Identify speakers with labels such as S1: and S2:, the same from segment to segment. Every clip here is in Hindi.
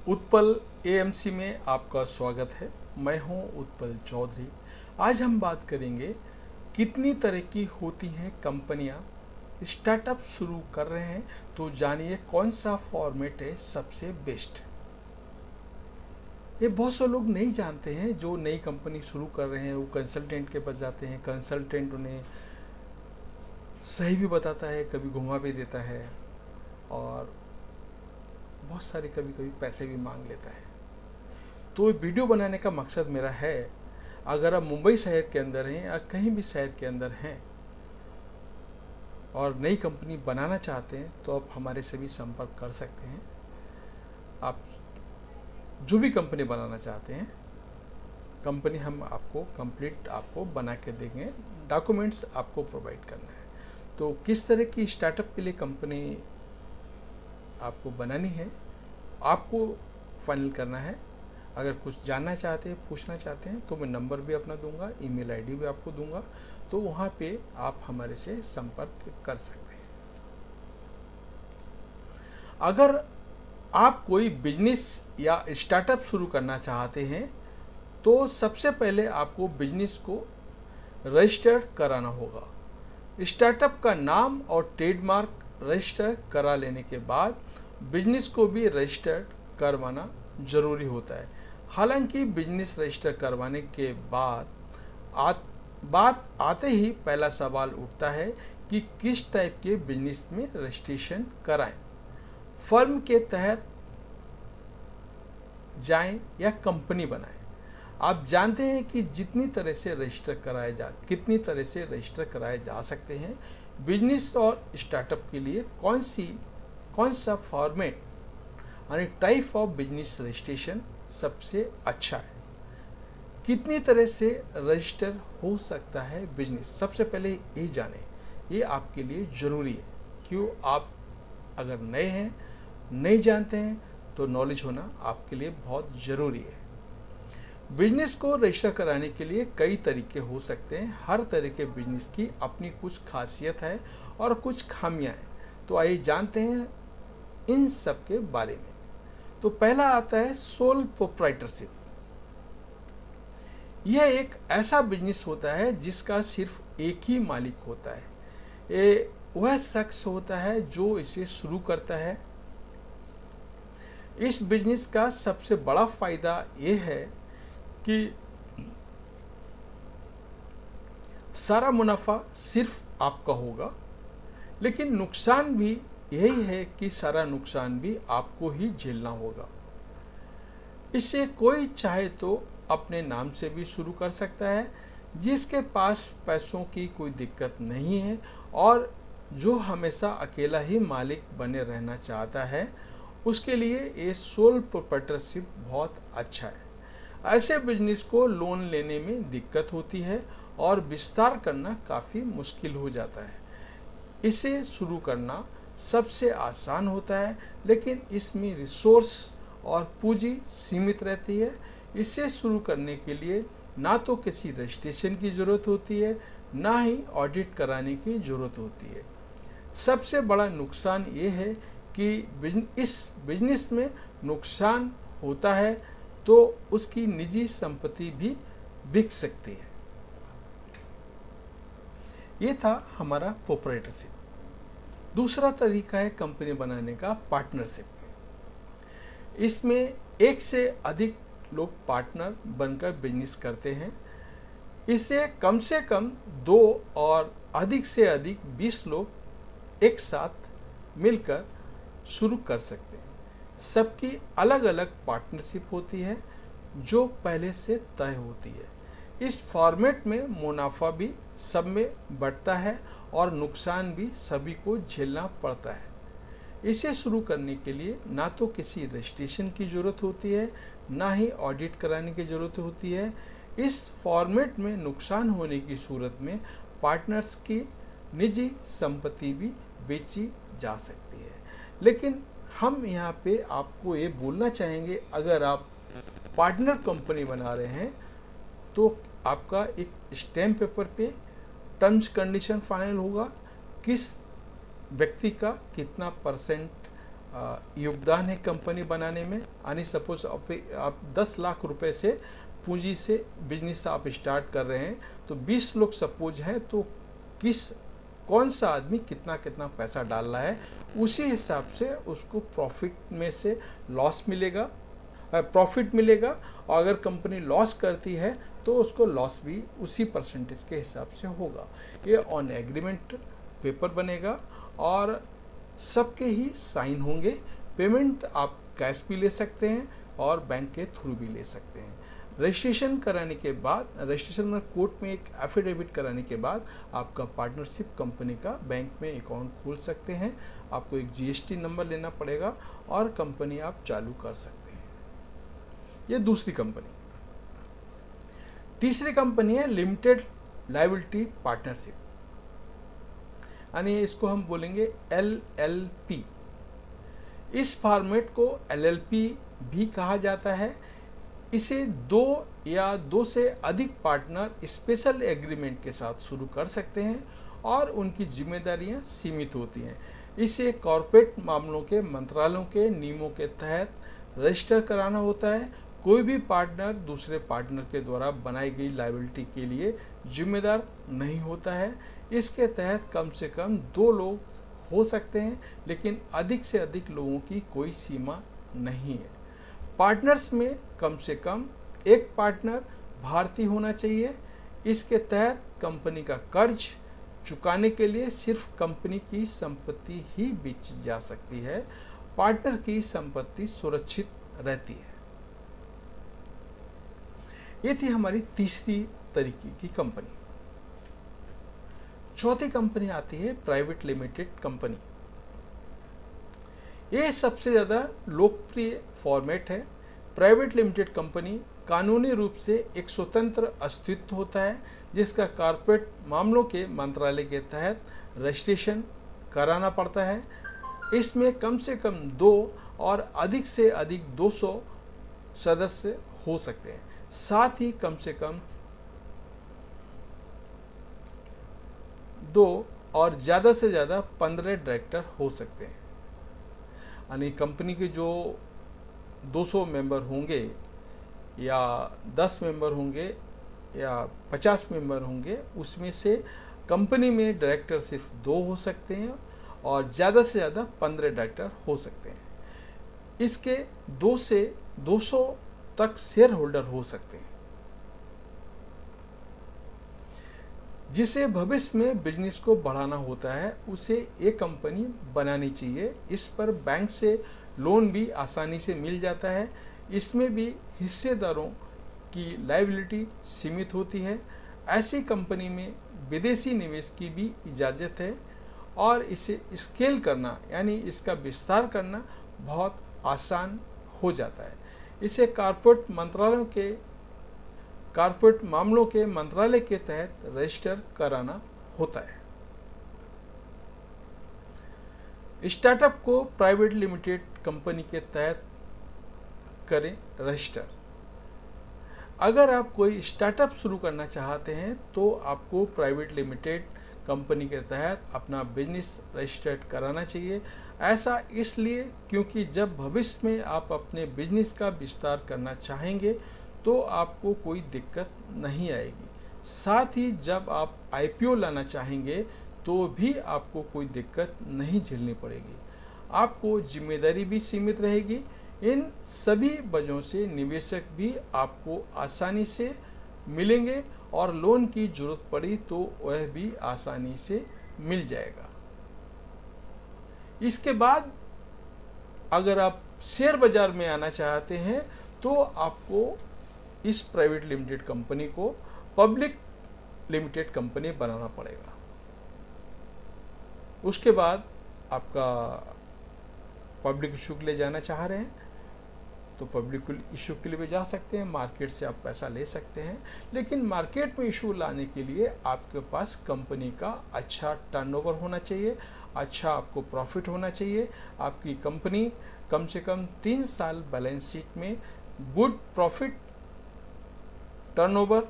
S1: उत्पल एएमसी में आपका स्वागत है। मैं हूं उत्पल चौधरी। आज हम बात करेंगे कितनी तरह की होती हैं कंपनियां स्टार्टअप शुरू कर रहे हैं, तो जानिए कौन सा फॉर्मेट है सबसे बेस्ट। ये बहुत से लोग नहीं जानते हैं। जो नई कंपनी शुरू कर रहे हैं वो कंसल्टेंट के पास जाते हैं, कंसल्टेंट उन्हें सही भी बताता है, कभी घुमा भी देता है और बहुत सारे कभी कभी पैसे भी मांग लेता है। तो वीडियो बनाने का मकसद मेरा है, अगर आप मुंबई शहर के अंदर हैं या कहीं भी शहर के अंदर हैं और नई कंपनी बनाना चाहते हैं तो आप हमारे से भी संपर्क कर सकते हैं। आप जो भी कंपनी बनाना चाहते हैं, कंपनी हम आपको कंप्लीट आपको बना के देंगे। डॉक्यूमेंट्स आपको प्रोवाइड करना है। तो किस तरह की स्टार्टअप के लिए कंपनी आपको बनानी है, आपको फाइनल करना है। अगर कुछ जानना चाहते हैं, पूछना चाहते हैं, तो मैं नंबर भी अपना दूंगा, ईमेल आईडी भी आपको दूंगा, तो वहाँ पे आप हमारे से संपर्क कर सकते हैं। अगर आप कोई बिजनेस या स्टार्टअप शुरू करना चाहते हैं तो सबसे पहले आपको बिजनेस को रजिस्टर कराना होगा। स्टार्टअप का नाम और ट्रेडमार्क रजिस्टर करा लेने के बाद बिजनेस को भी रजिस्टर करवाना ज़रूरी होता है। हालांकि बिजनेस रजिस्टर करवाने के बाद बात आते ही पहला सवाल उठता है कि किस टाइप के बिजनेस में रजिस्ट्रेशन कराएं, फर्म के तहत जाएं या कंपनी बनाएं। आप जानते हैं कि कितनी तरह से रजिस्टर कराए जा सकते हैं। बिजनेस और स्टार्टअप के लिए कौन सा फॉर्मेट यानी टाइप ऑफ बिजनेस रजिस्ट्रेशन सबसे अच्छा है, कितनी तरह से रजिस्टर हो सकता है बिजनेस, सबसे पहले ये जानें। ये आपके लिए ज़रूरी है। क्यों? आप अगर नए हैं, नहीं जानते हैं, तो नॉलेज होना आपके लिए बहुत ज़रूरी है। बिजनेस को रजिस्टर कराने के लिए कई तरीके हो सकते हैं। हर तरह के बिजनेस की अपनी कुछ खासियत है और कुछ खामियां हैं। तो आइए जानते हैं इन सब के बारे में। तो पहला आता है सोल प्रोप्राइटरशिप। यह एक ऐसा बिजनेस होता है जिसका सिर्फ एक ही मालिक होता है। ये वह शख्स होता है जो इसे शुरू करता है। इस बिजनेस का सबसे बड़ा फायदा यह है कि सारा मुनाफा सिर्फ आपका होगा, लेकिन नुकसान भी यही है कि सारा नुकसान भी आपको ही झेलना होगा। इससे कोई चाहे तो अपने नाम से भी शुरू कर सकता है, जिसके पास पैसों की कोई दिक्कत नहीं है और जो हमेशा अकेला ही मालिक बने रहना चाहता है, उसके लिए ये सोल प्रोप्राइटरशिप बहुत अच्छा है। ऐसे बिजनेस को लोन लेने में दिक्कत होती है और विस्तार करना काफ़ी मुश्किल हो जाता है। इसे शुरू करना सबसे आसान होता है, लेकिन इसमें रिसोर्स और पूंजी सीमित रहती है। इसे शुरू करने के लिए ना तो किसी रजिस्ट्रेशन की ज़रूरत होती है, ना ही ऑडिट कराने की ज़रूरत होती है। सबसे बड़ा नुकसान ये है कि इस बिजनेस में नुकसान होता है तो उसकी निजी संपत्ति भी बिक सकती है। ये था हमारा प्रोप्राइटरशिप। दूसरा तरीका है कंपनी बनाने का पार्टनरशिप। इसमें एक से अधिक लोग पार्टनर बनकर बिजनेस करते हैं। इसे कम से कम 2 और अधिक से अधिक 20 लोग एक साथ मिलकर शुरू कर सकते हैं। सबकी अलग अलग पार्टनरशिप होती है जो पहले से तय होती है। इस फॉर्मेट में मुनाफा भी सब में बढ़ता है और नुकसान भी सभी को झेलना पड़ता है। इसे शुरू करने के लिए ना तो किसी रजिस्ट्रेशन की ज़रूरत होती है, ना ही ऑडिट कराने की ज़रूरत होती है। इस फॉर्मेट में नुकसान होने की सूरत में पार्टनर्स की निजी संपत्ति भी बेची जा सकती है। लेकिन हम यहाँ पे आपको ये बोलना चाहेंगे, अगर आप पार्टनर कंपनी बना रहे हैं तो आपका एक स्टैम्प पेपर पे टर्म्स कंडीशन फाइनल होगा, किस व्यक्ति का कितना % योगदान है कंपनी बनाने में। यानी सपोज आप 10 लाख रुपए से पूंजी से बिजनेस आप स्टार्ट कर रहे हैं, तो 20 लोग सपोज हैं, तो कौन सा आदमी कितना कितना पैसा डाल रहा है, उसी हिसाब से उसको प्रॉफिट में से लॉस मिलेगा, प्रॉफिट मिलेगा। और अगर कंपनी लॉस करती है तो उसको लॉस भी उसी परसेंटेज के हिसाब से होगा। ये ऑन एग्रीमेंट पेपर बनेगा और सबके ही साइन होंगे। पेमेंट आप कैश भी ले सकते हैं और बैंक के थ्रू भी ले सकते हैं। रजिस्ट्रेशन कराने के बाद, रजिस्ट्रेशन में कोर्ट में एक एफिडेविट कराने के बाद आपका पार्टनरशिप कंपनी का बैंक में अकाउंट खोल सकते हैं। आपको एक जीएसटी नंबर लेना पड़ेगा और कंपनी आप चालू कर सकते हैं। ये दूसरी कंपनी। तीसरी कंपनी है लिमिटेड लायबिलिटी पार्टनरशिप, यानी इसको हम बोलेंगे LLP। इस फॉर्मेट को LLP भी कहा जाता है। इसे 2 या 2 से अधिक पार्टनर स्पेशल एग्रीमेंट के साथ शुरू कर सकते हैं और उनकी जिम्मेदारियां सीमित होती हैं। इसे कॉर्पोरेट मामलों के मंत्रालयों के नियमों के तहत रजिस्टर कराना होता है। कोई भी पार्टनर दूसरे पार्टनर के द्वारा बनाई गई लायबिलिटी के लिए जिम्मेदार नहीं होता है। इसके तहत कम से कम 2 लोग हो सकते हैं, लेकिन अधिक से अधिक लोगों की कोई सीमा नहीं है। पार्टनर्स में कम से कम एक पार्टनर भारतीय होना चाहिए। इसके तहत कंपनी का कर्ज चुकाने के लिए सिर्फ कंपनी की संपत्ति ही बेची जा सकती है। पार्टनर की संपत्ति सुरक्षित रहती है। ये थी हमारी तीसरी तरीके की कंपनी। चौथी कंपनी आती है प्राइवेट लिमिटेड कंपनी। ये सबसे ज़्यादा लोकप्रिय फॉर्मेट है। प्राइवेट लिमिटेड कंपनी कानूनी रूप से एक स्वतंत्र अस्तित्व होता है, जिसका कॉर्पोरेट मामलों के मंत्रालय के तहत रजिस्ट्रेशन कराना पड़ता है। इसमें कम से कम 2 और अधिक से अधिक 200 सदस्य हो सकते हैं। साथ ही कम से कम 2 और ज़्यादा से ज़्यादा 15 डायरेक्टर हो सकते हैं। यानी कंपनी के जो 200 मेंबर होंगे या 10 मेंबर होंगे या 50 मेंबर होंगे, उसमें से कंपनी में डायरेक्टर सिर्फ 2 हो सकते हैं और ज़्यादा से ज़्यादा 15 डायरेक्टर हो सकते हैं। इसके 2 से 200 तक शेयर होल्डर हो सकते हैं। जिसे भविष्य में बिजनेस को बढ़ाना होता है, उसे एक कंपनी बनानी चाहिए। इस पर बैंक से लोन भी आसानी से मिल जाता है। इसमें भी हिस्सेदारों की लायबिलिटी सीमित होती है। ऐसी कंपनी में विदेशी निवेश की भी इजाज़त है और इसे स्केल करना यानी इसका विस्तार करना बहुत आसान हो जाता है। इसे कॉर्पोरेट मामलों के मंत्रालय के तहत रजिस्टर कराना होता है। स्टार्टअप को प्राइवेट लिमिटेड कंपनी के तहत करें रजिस्टर। अगर आप कोई स्टार्टअप शुरू करना चाहते हैं तो आपको प्राइवेट लिमिटेड कंपनी के तहत अपना बिजनेस रजिस्टर्ड कराना चाहिए। ऐसा इसलिए क्योंकि जब भविष्य में आप अपने बिजनेस का विस्तार करना चाहेंगे तो आपको कोई दिक्कत नहीं आएगी। साथ ही जब आप आईपीओ लाना चाहेंगे तो भी आपको कोई दिक्कत नहीं झेलनी पड़ेगी। आपको जिम्मेदारी भी सीमित रहेगी। इन सभी वजहों से निवेशक भी आपको आसानी से मिलेंगे और लोन की जरूरत पड़ी तो वह भी आसानी से मिल जाएगा। इसके बाद अगर आप शेयर बाजार में आना चाहते हैं तो आपको इस प्राइवेट लिमिटेड कंपनी को पब्लिक लिमिटेड कंपनी बनाना पड़ेगा। उसके बाद आपका पब्लिक इशू के लिए जाना चाह रहे हैं तो पब्लिक इशू के लिए भी जा सकते हैं। मार्केट से आप पैसा ले सकते हैं, लेकिन मार्केट में इशू लाने के लिए आपके पास कंपनी का अच्छा टर्नओवर होना चाहिए, अच्छा आपको प्रॉफिट होना चाहिए। आपकी कंपनी कम से कम 3 साल बैलेंस शीट में गुड प्रॉफिट, टर्नओवर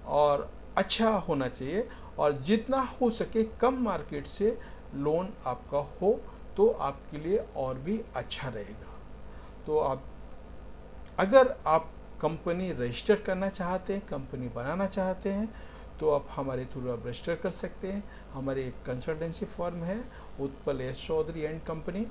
S1: और अच्छा होना चाहिए और जितना हो सके कम मार्केट से लोन आपका हो तो आपके लिए और भी अच्छा रहेगा। तो अगर आप कंपनी रजिस्टर करना चाहते हैं, कंपनी बनाना चाहते हैं, तो आप हमारे थ्रू आप रजिस्टर कर सकते हैं। हमारी एक कंसल्टेंसी फर्म है, Utpal S Chaudhary and company.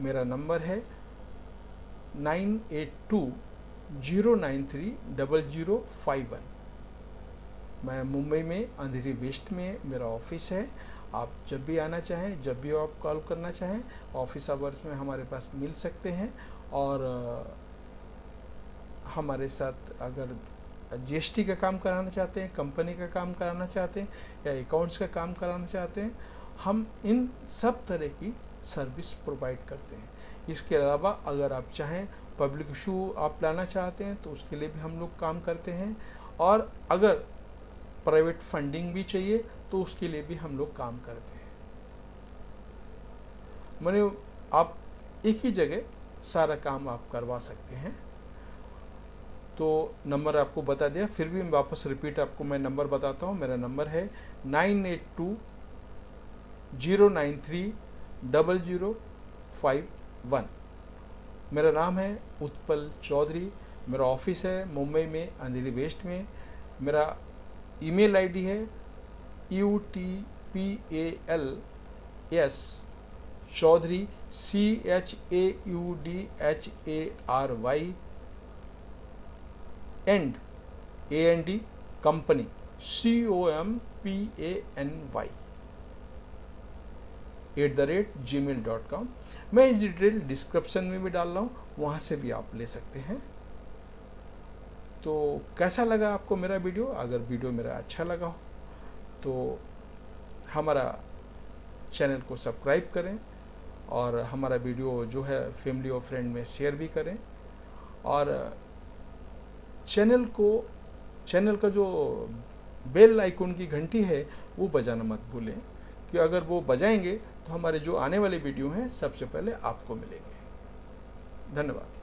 S1: मेरा नंबर है 9820930051। मैं मुंबई में अंधेरी वेस्ट में मेरा ऑफिस है। आप जब भी आना चाहें, जब भी आप कॉल करना चाहें, ऑफिस आवर्स में हमारे पास मिल सकते हैं। और हमारे साथ अगर जीएसटी का काम कराना चाहते हैं, कंपनी का काम कराना चाहते हैं, या अकाउंट्स का काम कराना चाहते हैं, हम इन सब तरह की सर्विस प्रोवाइड करते हैं। इसके अलावा अगर आप चाहें पब्लिक इशू आप लाना चाहते हैं तो उसके लिए भी हम लोग काम करते हैं। और अगर प्राइवेट फंडिंग भी चाहिए तो उसके लिए भी हम लोग काम करते हैं। माने आप एक ही जगह सारा काम आप करवा सकते हैं। तो नंबर आपको बता दिया, फिर भी मैं वापस रिपीट आपको मैं नंबर बताता हूँ। मेरा नंबर है 9820930051। मेरा नाम है उत्पल चौधरी। मेरा ऑफिस है मुंबई में अंधेरी वेस्ट में। मेरा ईमेल आईडी है utpalschaudhary CHAUDHARY and company company@gmail.com। मैं इस डिटेल डिस्क्रिप्शन में भी डाल रहा हूँ, वहाँ से भी आप ले सकते हैं। तो कैसा लगा आपको मेरा वीडियो? अगर वीडियो मेरा अच्छा लगा हो तो हमारा चैनल को सब्सक्राइब करें और हमारा वीडियो जो है फैमिली और फ्रेंड में शेयर भी करें। और चैनल का जो बेल आइकन की घंटी है वो बजाना मत भूलें, कि अगर वो बजाएंगे तो हमारे जो आने वाले वीडियो हैं सबसे पहले आपको मिलेंगे। धन्यवाद।